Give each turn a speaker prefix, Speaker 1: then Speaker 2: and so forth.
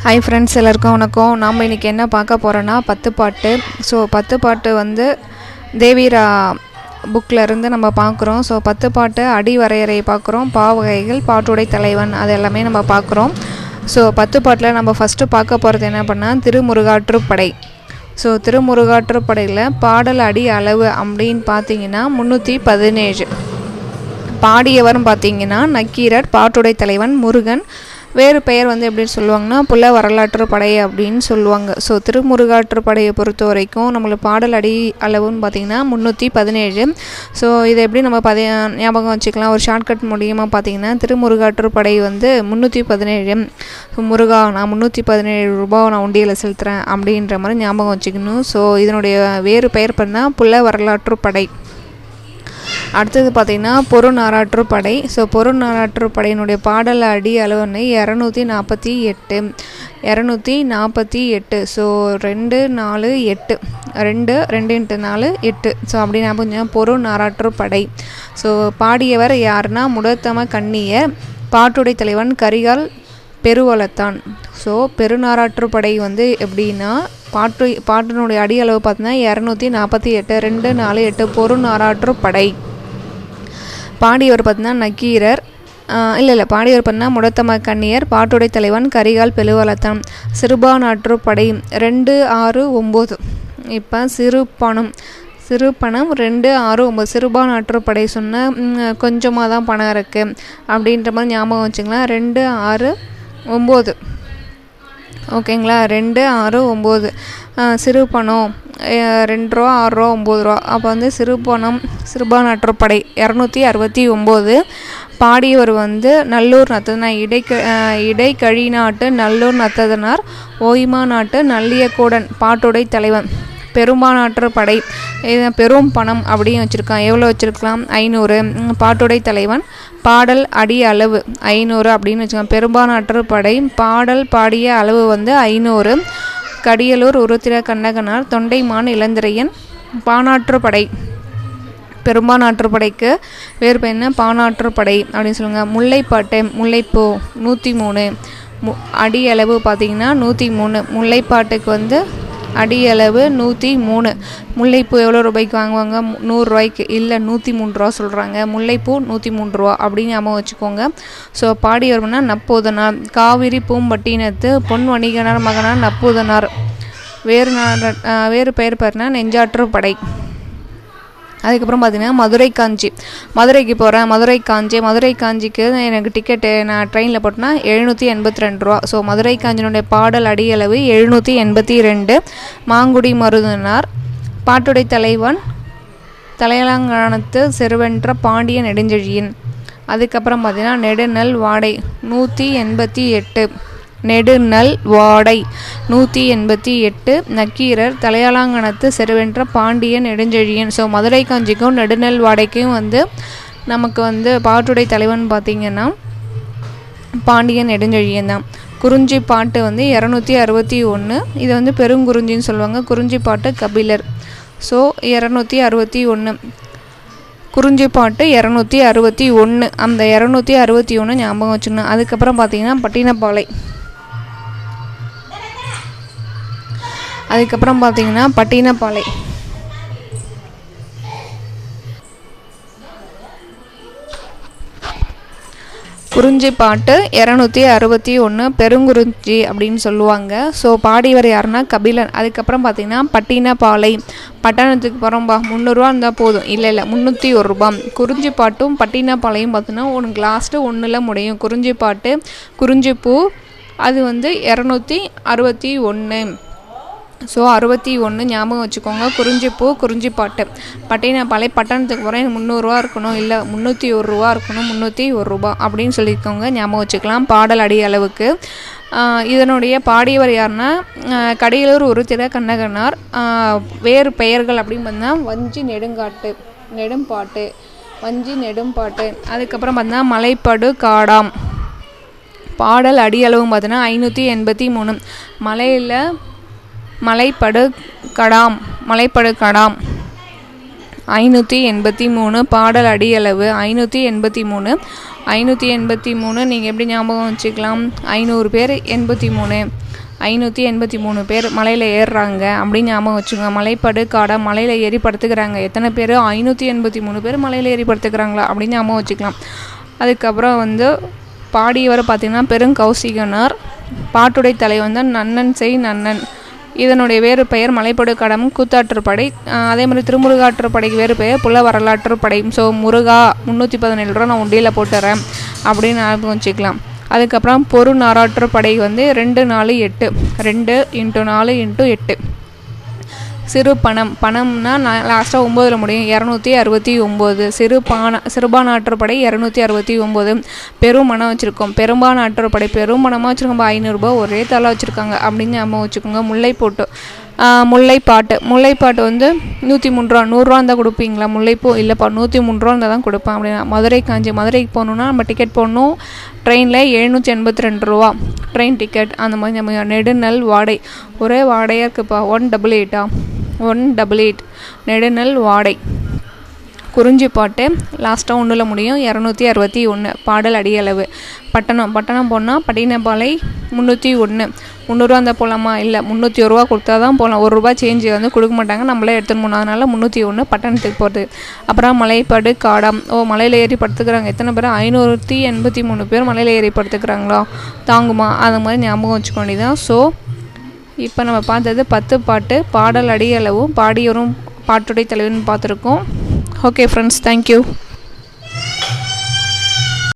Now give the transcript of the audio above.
Speaker 1: Hi friends, எல்லாருக்கும் வணக்கம். நாம் இன்றைக்கி என்ன பார்க்க போகிறோன்னா 10 பாட்டு. ஸோ 10 பாட்டு வந்து தேவிரா புக்கில் இருந்து நம்ம பார்க்குறோம். ஸோ 10 பாட்டு அடி வரையறை பார்க்குறோம், பாவகைகள், பாட்டுடை தலைவன், அது எல்லாமே நம்ம பார்க்குறோம். ஸோ 10 பாட்டில் நம்ம ஃபஸ்ட்டு பார்க்க போகிறது என்ன பண்ணால் திருமுருகாற்றுப்படை. ஸோ திருமுருகாற்றுப்படையில் பாடல் அடி அளவு அப்படின்னு பார்த்தீங்கன்னா 317. பாடியவரும் பார்த்தீங்கன்னா நக்கீரர், பாட்டுடை தலைவன் முருகன். வேறு பெயர் வந்து எப்படின்னு சொல்லுவாங்கன்னா புல வரலாற்று படை அப்படின்னு சொல்லுவாங்க. ஸோ திருமுருகாற்று படையை பொறுத்த வரைக்கும் நம்மளுக்கு பாடல் அடி அளவுன்னு பார்த்திங்கன்னா 317. ஸோ இதை எப்படி நம்ம ஞாபகம் வச்சுக்கலாம், ஒரு ஷார்ட்கட் மூலியமாக பார்த்திங்கன்னா திருமுருகாற்று படை வந்து 317. முருகா, நான் 317 ரூபாய் நான் உண்டியில் செலுத்துகிறேன் அப்படின்ற மாதிரி ஞாபகம் வச்சுக்கணும். ஸோ இதனுடைய வேறு பெயர் பண்ணால் புல வரலாற்று படை. அடுத்தது பார்த்திங்கன்னா பொருநாராற்று படை. ஸோ பொருநாராற்று படையினுடைய பாடல் அடி அளவுன்னு 248. 248. ஸோ 2 4 8 2 2 × 4 8. ஸோ அப்படி ஞாபகம் பொருநாராற்று படை. ஸோ பாடியவர் யாருன்னா முடத்தம கண்ணியர், பாட்டுடை தலைவன் கரிகால் பெருவளத்தான். ஸோ பெருநாராற்று படை வந்து எப்படின்னா பாட்டினுடைய அடி அளவு பார்த்தீங்கன்னா 248. 2 4 8 பொருநாராற்று படை. பாடியவர் பார்த்தீங்கன்னா நக்கீரர், பாடியவர் பார்த்தீங்கன்னா முடத்தம கண்ணியர், பாட்டுடை தலைவன் கரிகால் பெருவளத்தான். சிறுபானாற்று படை 2 6 9. இப்போ சிறுபணம் 2 6 9. சிறுபானாற்று படை சொன்னால் கொஞ்சமாக தான் பணம் இருக்குது அப்படின்ற மாதிரி ஞாபகம் வச்சுக்கலாம். 2 6 9. ஓகேங்களா, 2 6 9. சிறு பணம் 2 ரூபா 6 ரூபா 9 ரூபா. அப்போ வந்து சிறுபானாற்றுப்படை 269. பாடியவர் வந்து நல்லூர் நத்ததனார், இடைக்கழி நாட்டு நல்லூர் நத்ததனார், ஓய்மா நாட்டு நல்லியக்கூடன், பாட்டுடை தலைவன். பெரும்பானாற்று படை பெரும் பணம் அப்படின்னு வச்சுருக்கான். எவ்வளோ வச்சுருக்கலாம்? 500. பாட்டுடை தலைவன் பாடல் அடி அளவு 500 அப்படின்னு வச்சுக்கலாம். பெரும்பானாற்று படை பாடல் பாடிய அளவு வந்து 500. கடியலூர் உருத்திர கண்ணகனார், தொண்டைமான் இளந்திரையன். பானாற்று படை பெரும்பானாற்று படைக்கு வேறு பேர் என்ன? பானாற்று படை அப்படின்னு சொல்லுவாங்க. முல்லைப்பாட்டு முல்லைப்பூ 103. அடி அளவு பார்த்திங்கன்னா 103. முல்லைப்பாட்டுக்கு வந்து அடி அளவு 103. முல்லைப்பூ எவ்வளோ ரூபாய்க்கு வாங்குவாங்க? 100 ரூபாய்க்கு. இல்லை, 103 ரூபா சொல்கிறாங்க. முல்லைப்பூ 103 ரூபா அப்படின்னு ஞாபகம் வச்சுக்கோங்க. ஸோ பாடியவர்னா நப்பூதனார், காவிரி பூம்பட்டினத்து பொன் வணிகனார் மகனார் நப்பூதனார். வேறு பெயர் பாருன்னா நெஞ்சாற்று படை. அதுக்கப்புறம் பார்த்திங்கன்னா மதுரைக்கு போகிறேன். மதுரை காஞ்சிக்கு எனக்கு டிக்கெட்டு நான் ட்ரெயினில் போட்டேன்னா 782 ரூபா. ஸோ மதுரை காஞ்சினுடைய பாடல் அடியளவு 782. மாங்குடி மருதனார், பாட்டுடை தலைவன் தலையாலங்கானத்து செருவென்ற பாண்டிய நெடுஞ்செழியன். அதுக்கப்புறம் பார்த்திங்கன்னா நெடுநல் வாடை 188. நெடுநல் வாடை 188. நக்கீரர் தலையாலாங்கணத்து செருவென்ற பாண்டிய நெடுஞ்செழியன். ஸோ மதுரை காஞ்சிக்கும் நெடுநல் வாடைக்கும் வந்து நமக்கு வந்து பாட்டுடை தலைவன் பார்த்திங்கன்னா பாண்டியன் நெடுஞ்செழியன் தான். குறிஞ்சி பாட்டு வந்து 261. இது வந்து பெருங்குறிஞ்சின்னு சொல்லுவாங்க. குறிஞ்சி பாட்டு கபிலர். ஸோ 261. குறிஞ்சி பாட்டு 261. அந்த 261 ஞாபகம் வச்சுக்கணும். அதுக்கப்புறம் பார்த்திங்கன்னா பட்டினப்பாலை. குறிஞ்சி பாட்டு 261 பெருங்குறிஞ்சி அப்படின்னு சொல்லுவாங்க. ஸோ பாடியவர் யாருன்னா கபிலன். அதுக்கப்புறம் பார்த்திங்கன்னா பட்டினப்பாலை. பட்டணத்துக்கு போகிறோம்பா, 300 ரூபா இருந்தால் போதும். இல்லை 301 ரூபா. குறிஞ்சி பாட்டும் பட்டினப்பாலையும் பார்த்தீங்கன்னா உனக்கு லாஸ்ட்டு 1ல் முடியும். குறிஞ்சி பாட்டு குறிஞ்சிப்பூ அது வந்து 261. ஸோ 61 ஞாபகம் வச்சுக்கோங்க. குறிஞ்சிப்பூ குறிஞ்சி பாட்டு. பட்டினப்பாலை பட்டணத்துக்கு போகிறேன், 300 ரூபா இருக்கணும், இல்லை 301 ரூபா இருக்கணும், 301 ரூபா அப்படின்னு சொல்லியிருக்கோங்க. ஞாபகம் வச்சுக்கலாம் பாடல் அடி அளவுக்கு. இதனுடைய பாடியவர் யாருன்னா கடியலூர் உருத்திர கண்ணகனார். வேறு பெயர்கள் அப்படின்னு பார்த்தீங்கன்னா வஞ்சி நெடும்பாட்டு. அதுக்கப்புறம் பார்த்தீங்கன்னா மலைப்படு காடாம். பாடல் அடி அளவும் பார்த்தீங்கன்னா 583. மலைப்படு கடாம் 583. பாடல் அடியளவு 583. 583 நீங்கள் எப்படி ஞாபகம் வச்சுக்கலாம், 500 பேர் 83, 583 பேர் மலையில் ஏறுறாங்க அப்படின்னு ஞாபகம் வச்சுக்கோங்க. மலைப்படு காடை மலையில் ஏறி படுத்துக்கிறாங்க, எத்தனை பேர், 583 பேர் மலையில் ஏறி படுத்துக்கிறாங்களா அப்படின்னு ஞாபகம் வச்சுக்கலாம். அதுக்கப்புறம் வந்து பாடியவர் பார்த்திங்கன்னா பெருங்கௌசிகனார். பாட்டுடை தலை வந்து நன்னன் செய் நன்னன். இதனுடைய வேறு பெயர் மலைப்படு காடம் கூத்தாற்றுப்படை. அதே மாதிரி திருமுருகாற்றுப்படைக்கு வேறு பெயர் புல வரலாற்றுப்படை. ஸோ முருகா 317 ரூபா நான் உண்டியில் போட்டுறேன் அப்படின்னு ஞாபகம் வச்சுக்கலாம். அதுக்கப்புறம் பொரு நாராற்றுப்படை வந்து 2 4 8, 2 × 4 × 8. சிறு பணம், பணம்னா லாஸ்ட்டாக 9 முடியும், 269. சிறுபானாற்றுப்படை 269. பெருமணம் வச்சுருக்கோம், பெரும்பானாற்றுப்படை பெருமணமாக வச்சுருக்கோம், 500 ரூபா ஒரே தலை வச்சுருக்காங்க அப்படின்னு ஞாபகம் வச்சுக்கோங்க. முல்லைப்பாட்டு வந்து 103 ரூபா, 100 ரூபா இருந்தால் கொடுப்பீங்களா? முல்லைப்பூ இல்லைப்பா 103 ரூபா இருந்தால் தான் கொடுப்பேன் அப்படின்னா. மதுரைக்கு போகணுன்னா நம்ம டிக்கெட் போடணும், ட்ரெயினில் 782 ரூபா ட்ரெயின் டிக்கெட். அந்த மாதிரி நம்ம நெடுநல் வாடை, ஒரே வாடையாக இருக்குப்பா, 188 188 நெடுநல் வாடை. குறிஞ்சிப்பாட்டு லாஸ்ட்டாக 1 முடியும், 261. பாடல் அடியளவு. பட்டணம் போனால் பட்டினப்பாலை 301. 300 ரூபா இருந்தால் போகலாமா? இல்லை, 301 ரூபா கொடுத்தா தான் போகலாம். 1 ரூபா சேஞ்சு வந்து கொடுக்க மாட்டாங்க, நம்மளே எடுத்துகிட்டு போனோம். அதனால் 301 பட்டணத்துக்கு போகிறது. அப்புறம் மலைப்படு காடம். மலையில் ஏறி படுத்துக்கிறாங்க, எத்தனை பேர், 583 பேர் மலையில் ஏறி படுத்துக்கிறாங்களா, தாங்குமா? அது மாதிரி ஞாபகம் வச்சுக்க வேண்டியதான். ஸோ இப்போ நம்ம பார்த்தது 10 பாட்டு, பாடல் அடியளவும் பாடியவரும் பாட்டுடை தலைவன் பார்த்துருக்கோம். Okay friends, thank you.